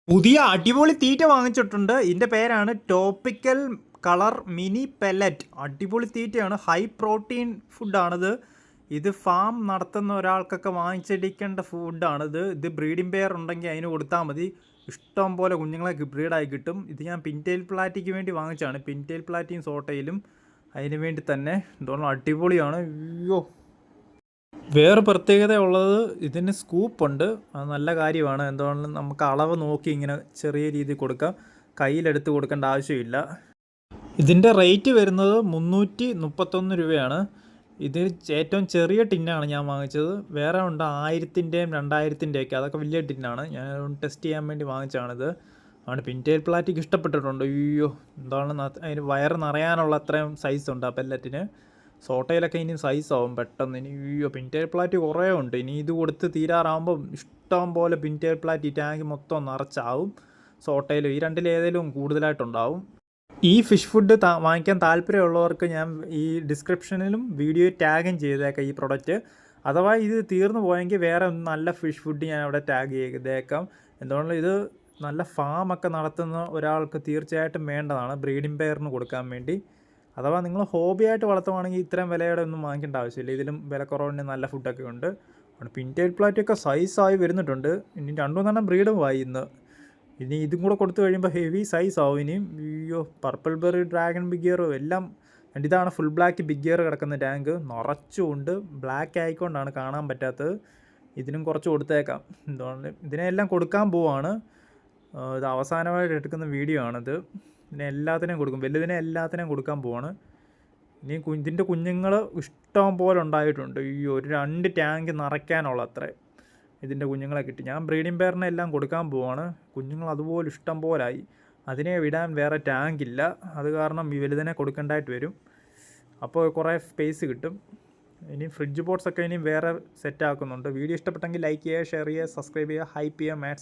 പുതിയ അടിപൊളി തീറ്റ വാങ്ങിച്ചിട്ടുണ്ട്. ഇതിൻ്റെ പേരാണ് ടോപ്പിക്കൽ കളർ മിനി പെല്ലറ്റ്. അടിപൊളി തീറ്റയാണ്, ഹൈ പ്രോട്ടീൻ ഫുഡാണിത്. ഇത് ഫാം നടത്തുന്ന ഒരാൾക്കൊക്കെ വാങ്ങിച്ചടിക്കേണ്ട ഫുഡാണിത്. ഇത് ബ്രീഡിംഗ് പെയർ ഉണ്ടെങ്കിൽ അതിന് കൊടുത്താൽ മതി. ഇഷ്ടം പോലെ കുഞ്ഞുങ്ങളെ ബ്രീഡായി കിട്ടും. ഇത് ഞാൻ പിൻറ്റെയിൽ പ്ലാറ്റിക്ക് വേണ്ടി വാങ്ങിച്ചാണ്. പിൻറ്റെയിൽ പ്ലാറ്റിയും സോട്ടയിലും അതിന് വേണ്ടി തന്നെ. എന്തുകൊണ്ടും അടിപൊളിയാണ്. അയ്യോ, വേറെ പ്രത്യേകത ഉള്ളത് ഇതിന് സ്കൂപ്പുണ്ട്. അത് നല്ല കാര്യമാണ്. എന്തുകൊണ്ടും നമുക്ക് അളവ് നോക്കി ഇങ്ങനെ ചെറിയ രീതിയിൽ കൊടുക്കാം. കയ്യിലെടുത്ത് കൊടുക്കേണ്ട ആവശ്യമില്ല. ഇതിൻ്റെ റേറ്റ് വരുന്നത് 331 രൂപയാണ്. ഇത് ഏറ്റവും ചെറിയ ടിന്നാണ് ഞാൻ വാങ്ങിച്ചത്. വേറെ ഉണ്ട് 1000-ൻ്റെയും 2000-ൻ്റെയൊക്കെ. അതൊക്കെ വലിയ ടിന്നാണ്. ഞാൻ ടെസ്റ്റ് ചെയ്യാൻ വേണ്ടി വാങ്ങിച്ചാണിത്. അതുകൊണ്ട് പിൻറ്റെയിൽ പ്ലാറ്റിക്ക് ഇഷ്ടപ്പെട്ടിട്ടുണ്ട്. അയ്യോ, എന്താണ് അതിന് വയറ് നിറയാനുള്ള അത്രയും സൈസ് ഉണ്ട് ആ പെല്ലറ്റിന്. സോട്ടയിലൊക്കെ ഇനി സൈസാവും പെട്ടെന്ന്. ഇനി അയ്യോ, പിൻറ്റെയിൽ പ്ലാറ്റ് കുറേ ഉണ്ട്. ഇനി ഇത് കൊടുത്ത് തീരാറാകുമ്പോൾ ഇഷ്ടം പോലെ പിൻറ്റെയിൽ പ്ലാറ്റ് ഈ ടാങ്ക് മൊത്തം നിറച്ചാവും. സോട്ടയിലും ഈ രണ്ടിലേതെങ്കിലും കൂടുതലായിട്ടുണ്ടാവും. ഈ ഫിഷ് ഫുഡ് വാങ്ങിക്കാൻ താല്പര്യമുള്ളവർക്ക് ഞാൻ ഈ ഡിസ്ക്രിപ്ഷനിലും വീഡിയോ ടാഗും ചെയ്തേക്കാം ഈ പ്രൊഡക്റ്റ്. അഥവാ ഇത് തീർന്നു പോയെങ്കിൽ വേറെ നല്ല ഫിഷ് ഫുഡ് ഞാൻ അവിടെ ടാഗ് ചെയ്തേക്കാം. എന്തുകൊണ്ടും ഇത് നല്ല ഫാമൊക്കെ നടത്തുന്ന ഒരാൾക്ക് തീർച്ചയായിട്ടും വേണ്ടതാണ്, ബ്രീഡിംഗ് പെയറിന് കൊടുക്കാൻ വേണ്ടി. അഥവാ നിങ്ങൾ ഹോബിയായിട്ട് വളർത്തുവാണെങ്കിൽ ഇത്രയും വിലയുടെ ഒന്നും വാങ്ങിക്കേണ്ട ആവശ്യമില്ല. ഇതിലും വിലക്കുറവിന് നല്ല ഫുഡൊക്കെ ഉണ്ട്. പിൻറ്റെയിൽ പ്ലാറ്റൊക്കെ സൈസായി വരുന്നിട്ടുണ്ട്. ഇനി 2-3 ബ്രീഡും ആയി ഇന്ന്. ഇനി ഇതും കൂടെ കൊടുത്തു കഴിയുമ്പോൾ ഹെവി സൈസ് ആവും ഇനിയും. അയ്യോ, purple berry, dragon big ear എല്ലാം. ഇതാണ് ഫുൾ ബ്ലാക്ക് ബിഗ് ഇയർ കിടക്കുന്ന ടാങ്ക്. നിറച്ചുകൊണ്ട് ബ്ലാക്ക് ആയിക്കൊണ്ടാണ് കാണാൻ പറ്റാത്തത്. ഇതിനും കുറച്ച് കൊടുത്തേക്കാം. എന്തുകൊണ്ട് ഇതിനെല്ലാം കൊടുക്കാൻ പോവാണ്. ഇത് അവസാനമായിട്ട് എടുക്കുന്ന വീഡിയോ ആണിത്. ഇതിനെ എല്ലാത്തിനെയും കൊടുക്കും, വലുതിനെ എല്ലാത്തിനെയും കൊടുക്കാൻ പോവാണ്. ഇനി ഇതിൻ്റെ കുഞ്ഞുങ്ങൾ ഇഷ്ടം പോലെ ഉണ്ടായിട്ടുണ്ട്. ഈ ഒരു 2 ടാങ്ക് നിറയ്ക്കാനുള്ള അത്ര ഇതിൻ്റെ കുഞ്ഞുങ്ങളെ കിട്ടി. ഞാൻ ബ്രീഡിംഗ് പെയറിനെ എല്ലാം കൊടുക്കാൻ പോവാണ്. കുഞ്ഞുങ്ങൾ അതുപോലെ ഇഷ്ടം പോലായി. അതിനെ വിടാൻ വേറെ ടാങ്ക് ഇല്ല. അത് കാരണം ഈ വലുതിനെ കൊടുക്കേണ്ടതായിട്ട് വരും. അപ്പോൾ കുറേ സ്പേസ് കിട്ടും. ഇനി ഫ്രിഡ്ജ് ബോക്സൊക്കെ ഇനി വേറെ സെറ്റ് ആക്കുന്നുണ്ട്. വീഡിയോ ഇഷ്ടപ്പെട്ടെങ്കിൽ ലൈക്ക് ചെയ്യുക, ഷെയർ ചെയ്യുക, സബ്സ്ക്രൈബ് ചെയ്യുക, ഹൈപ്പ് ചെയ്യുക, മാക്സിമം